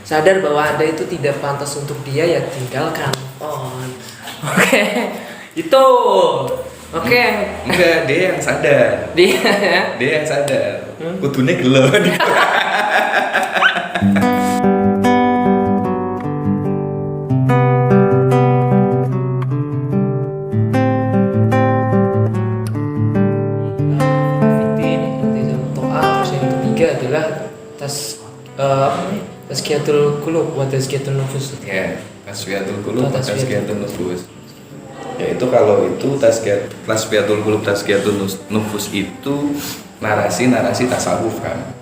sadar bahwa Anda itu tidak pantas untuk dia, ya tinggalkan on. Oke. Itu. Oke. Enggak, dia yang sadar. Dia yang sadar. Kudune gelo. Adalah tazkiyatul qulub wa tazkiyatun nufus. Ya, tazkiyatul qulub wa tazkiyatun nufus. Yaitu kalau itu tazkiyatul qulub tazkiyatun nufus itu narasi tasawuf kan.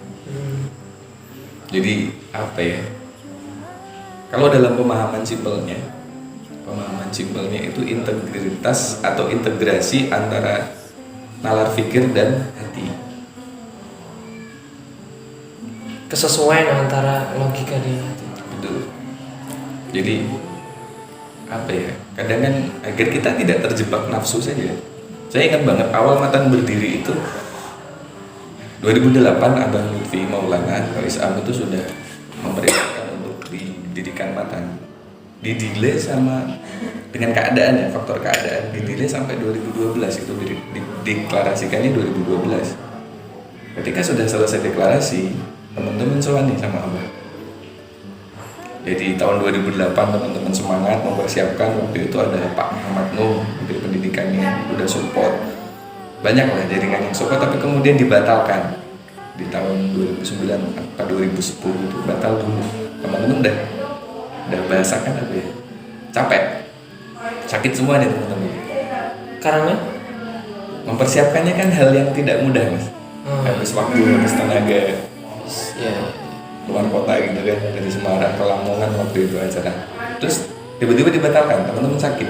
Jadi apa ya? Kalau dalam pemahaman simpelnya itu integritas atau integrasi antara nalar fikir dan hati. Kesesuaian antara logika dan hati. Betul. Jadi apa ya? Kadang kan agar kita tidak terjebak nafsu saja. Saya ingat banget awal Matan berdiri itu 2008 Abah Lutfi Maulana Isam itu sudah memerintahkan untuk didirikan Matan. Didelay sama dengan keadaan ya, faktor keadaan didelay sampai 2012 itu dideklarasikannya 2012. Ketika sudah selesai deklarasi, teman-teman sowan nih sama Abah. Jadi tahun 2008 teman-teman semangat mempersiapkan, waktu itu ada Pak Muhammad Nuh Menteri Pendidikannya udah support, banyak lah jaringan yang support, tapi kemudian dibatalkan di tahun 2009 atau 2010 itu batal dulu. Teman-teman udah bahasakan apa ya, capek, sakit semua nih teman-teman. Karena mempersiapkannya kan hal yang tidak mudah mas, habis waktu, habis tenaga. Ya. Luar kota gitu kan, dari Semarang ke Lamongan waktu itu acara. Terus tiba-tiba dibatalkan, teman-teman sakit.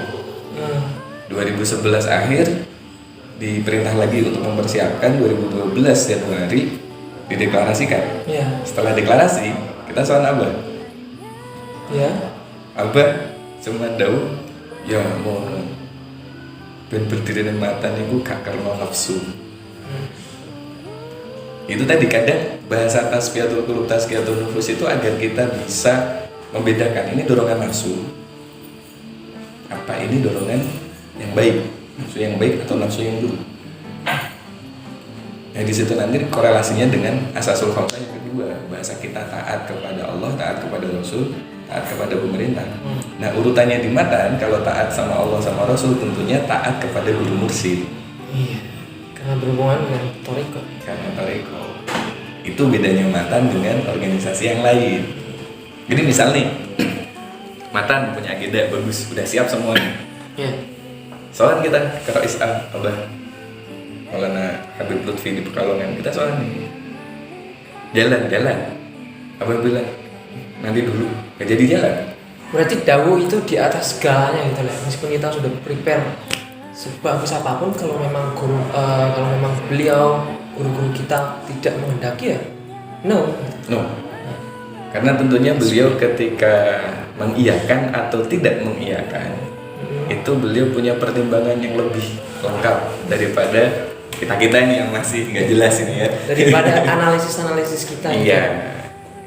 2011 akhir diperintah lagi untuk mempersiapkan, 2012 Januari dideklarasikan. Ya. Setelah deklarasi, kita soal Abah. Ya. Abah cuma tahu ya mau ben berdiri di mata niku gak karena nafsu. Itu tadi kadang bahasa tazkiyatul qulub tazkiyatun nufus itu agar kita bisa membedakan ini dorongan nafsu apa ini dorongan yang baik, nafsu yang baik atau nafsu yang buruk. Nah di situ nanti korelasinya dengan asasul khamsah yang kedua, bahasa kita taat kepada Allah, taat kepada Rasul, taat kepada pemerintah. Nah urutannya di Matan, kalau taat sama Allah sama Rasul tentunya taat kepada guru mursyid. Iya. Karena berhubungan dengan toriko. Karena toriko itu bedanya Matan dengan organisasi yang lain. Jadi misalnya Matan punya agenda bagus, udah siap semuanya. Ya. Soalnya kita ke Rois Abah Maulana Habib Lutfi di Pekalongan, kita soalnya jalan. Abah bilang nanti dulu, gak jadi jalan. Berarti dawu itu di atas segalanya gitu lah. Meskipun kita sudah prepare sebagus apapun, kalau memang beliau guru-guru kita tidak menghendaki ya no. Karena tentunya beliau ketika mengiyakan atau tidak mengiyakan itu beliau punya pertimbangan yang lebih lengkap daripada kita ini yang masih nggak jelas ini ya, daripada analisis kita. Iya,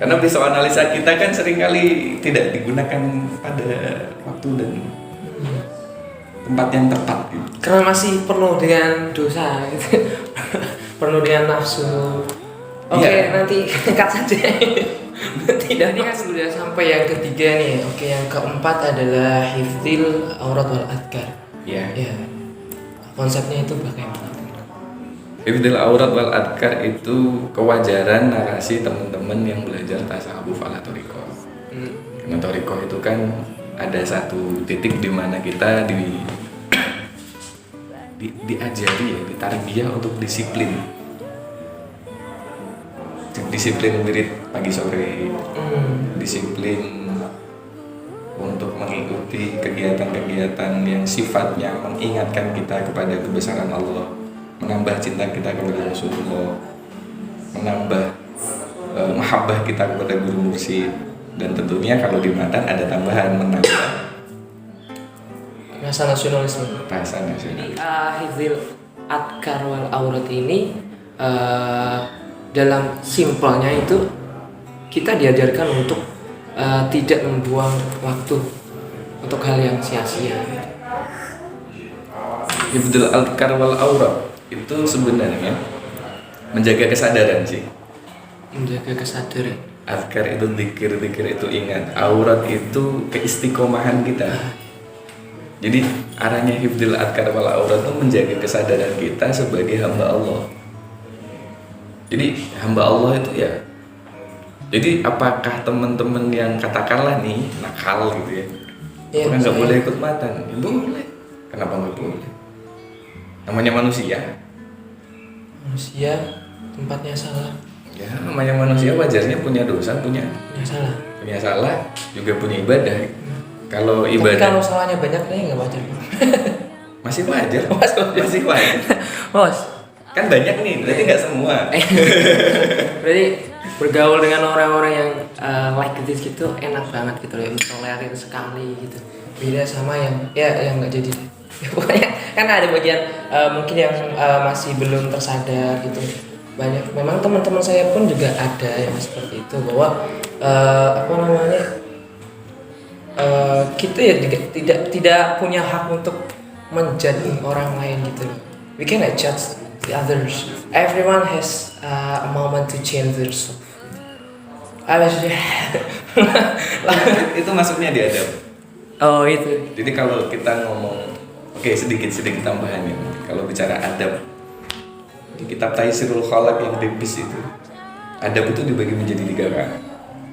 karena pisau analisa kita kan seringkali tidak digunakan pada waktu dan tempat yang tepat gitu. Karena masih penuh dengan dosa gitu. Penuh dengan nafsu. Oke, nanti cut saja. Tidak, ini kan sudah sampai yang ketiga nih. Oke, yang keempat adalah hifdzil aurat wal adkar. Iya. Ya. Konsepnya itu bagaimana? Hifdzil aurat wal adkar itu kewajaran narasi teman-teman yang belajar tasawuf ala thariqah. Karena thariqah itu kan ada satu titik di mana kita diajari ya, ditarbiyah untuk disiplin wirid pagi sore, disiplin untuk mengikuti kegiatan-kegiatan yang sifatnya mengingatkan kita kepada kebesaran Allah, menambah cinta kita kepada Rasulullah, menambah mahabbah kita kepada guru mursyid, dan tentunya kalau di Matan ada tambahan menambah rasa nasionalisme. Hifdzil adkar wal aurat ini dalam simpelnya itu kita diajarkan untuk tidak membuang waktu untuk hal yang sia-sia. Hifdzul adkar wal aurat itu sebenarnya menjaga kesadaran sih. Menjaga kesadaran. Adkar itu zikir itu ingat, aurat itu keistiqomahan kita. Jadi arahnya hifdzul adkar wal aurat itu menjaga kesadaran kita sebagai hamba Allah. Jadi hamba Allah itu ya. Jadi apakah teman-teman yang katakanlah nih nakal gitu ya, kan nggak boleh ikut matan? Ya, boleh. Kenapa nggak boleh? Namanya manusia. Manusia tempatnya salah. Ya, namanya manusia wajarnya punya dosa, punya salah, juga punya ibadah. Kalau ibadah. Tapi kalau salahnya banyak nih nggak wajar. Masih wajar. Masih wajar. Bos. Kan banyak nih, berarti nggak semua. Berarti bergaul dengan orang-orang yang like this gitu enak banget gitu ya, tolerir sekali gitu. Beda sama yang nggak jadi. Pokoknya kan ada bagian mungkin yang masih belum tersadar gitu. Banyak memang teman-teman saya pun juga ada yang seperti itu, bahwa kita ya tidak punya hak untuk menjudge orang lain gitu. We cannot judge the others. Everyone has a moment to change themselves. Itu masuknya di adab. Oh itu. Jadi kalau kita ngomong, oke, sedikit tambahan ya. Kalau bicara adab di kitab Taisirul Khalaq yang Bibis itu, adab itu dibagi menjadi 3 kan.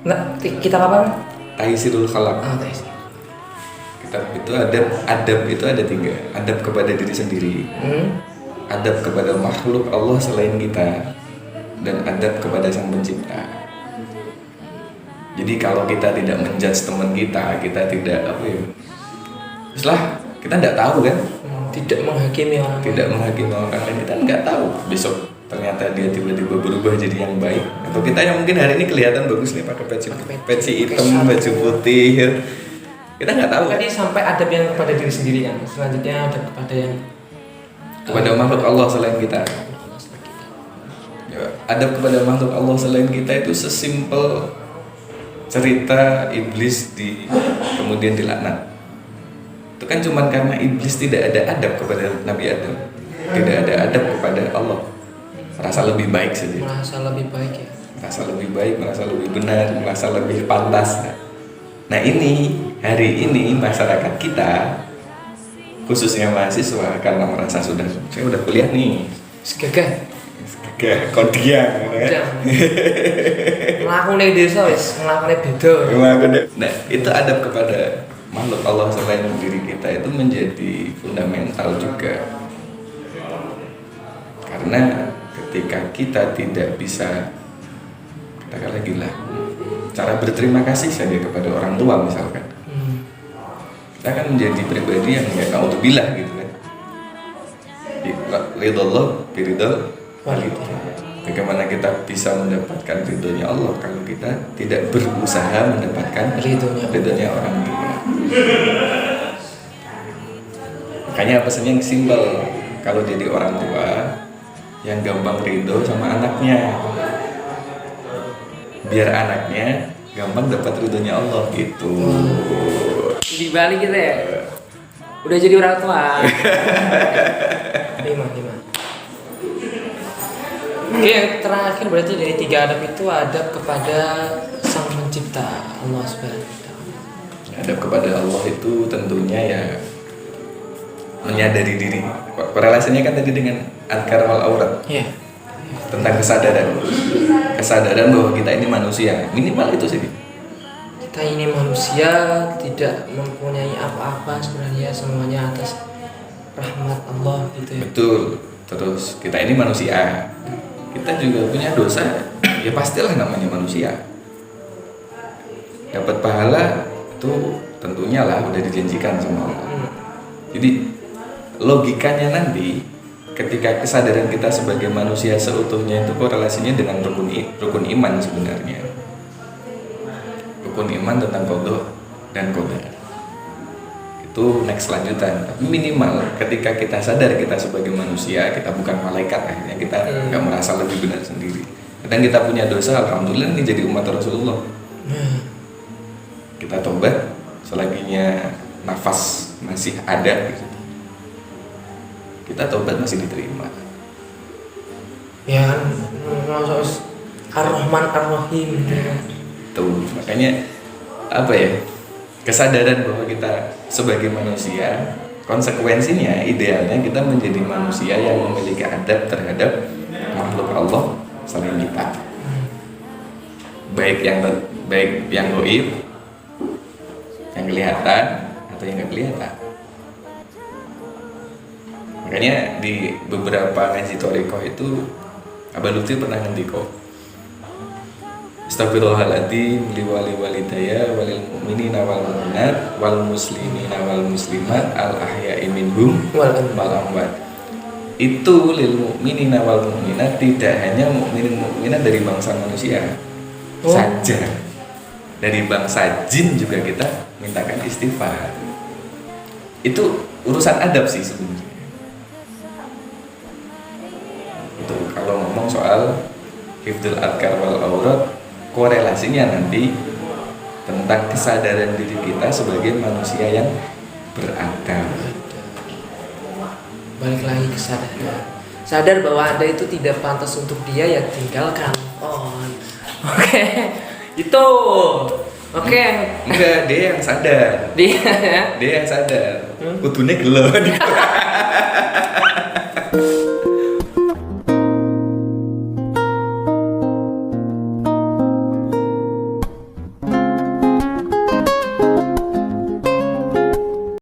Nah, kitab apa? Taisirul Khalaq. Oh, Taisir. Kitab itu adab itu ada 3. Adab kepada diri sendiri, adab kepada makhluk Allah selain kita, dan adab kepada Sang Pencipta. Jadi kalau kita tidak menjudge teman kita tidak setelah kita tidak tahu kan, tidak menghakimi orang lain, kita nggak tahu besok ternyata dia tiba-tiba berubah jadi yang baik, atau kita yang mungkin hari ini kelihatan bagus nih pakai peci hitam, baju putih, kita nggak tahu. Tadi sampai adab yang kepada diri sendiri kan, selanjutnya adab kepada makhluk Allah selain kita. Ya, adab kepada makhluk Allah selain kita itu sesimpel cerita iblis kemudian dilaknat. Itu kan cuma karena iblis tidak ada adab kepada Nabi Adam, tidak ada adab kepada Allah, merasa lebih baik saja. Merasa lebih baik ya. Merasa lebih baik, merasa lebih benar, merasa lebih pantas. Nah ini hari ini masyarakat kita, khususnya mahasiswa, karena merasa saya udah kuliah nih, segagah kodiang, melakukan desa wis, melakukan beda. Nah itu adab kepada makhluk Allah selain diri kita itu menjadi fundamental juga, karena ketika kita tidak bisa, katakanlah gila, cara berterima kasih saja kepada orang tua misalkan, kita akan menjadi pribadi yang ya naudzubillah gitu kan. Ridallah biridal walid. Bagaimana kita bisa mendapatkan ridhonya Allah kalau kita tidak berusaha mendapatkan ridhonya orang tua. Makanya pesannya yang simpel, kalau jadi orang tua yang gampang ridho sama anaknya, biar anaknya gampang dapat ridhonya Allah gitu. Di Bali gitu ya, udah jadi orang tua. lima. Oke, yang terakhir berarti dari 3 adab itu adab kepada Sang Pencipta Allah Subhanahu wa Ta'ala. Adab kepada Allah itu tentunya ya menyadari diri. Korelasinya kan tadi dengan adkar wal aurat. Iya. Tentang kesadaran bahwa kita ini manusia, minimal itu sih. Kita ini manusia, tidak mempunyai apa-apa sebenarnya, semuanya atas rahmat Allah gitu ya. Betul. Terus kita ini manusia, kita juga punya dosa, ya pastilah namanya manusia. Dapat pahala itu tentunya lah udah dijanjikan sama Allah. Jadi logikanya nanti ketika kesadaran kita sebagai manusia seutuhnya itu korelasinya dengan rukun iman sebenarnya. Rukun iman tentang qada dan qadar. Itu next lanjutan. Tapi minimal ketika kita sadar kita sebagai manusia, kita bukan malaikat, akhirnya kita nggak merasa lebih benar sendiri. Kadang kita punya dosa, alhamdulillah ini jadi umat Rasulullah. kita tobat selaginya nafas masih ada gitu. Kita tobat masih diterima. Ya kan, masuk Ar-Rahman Ar-Rahim gitu ya. Tuh, makanya apa ya? Kesadaran bahwa kita sebagai manusia, konsekuensinya idealnya kita menjadi manusia yang memiliki adab terhadap makhluk Allah selain kita. Baik yang gaib, yang kelihatan atau yang nggak kelihatan. Makanya di beberapa ngaji Thariqah itu Abah Lutfi pernah ngendiko, Astagfirullahaladzim liwali walidaya walil mu'minina wal mu'minat wal muslimina wal muslimat al ahya'i minhum wal amwat. Itu lil mu'minina wal mu'minat tidak hanya mukminin mukminat dari bangsa manusia saja, dari bangsa jin juga kita mintakan istighfar. Itu urusan adab sih sebenarnya. Itu kalau ngomong soal hifdzul adkar wal aurat, korelasinya nanti tentang kesadaran diri kita sebagai manusia yang beradab. Balik lagi ke sadar bahwa Anda itu tidak pantas untuk dia, ya tinggalkan. Oke. Itu. Oke. Enggak, dia yang sadar. Dia Dia yang sadar. Kudune gelo.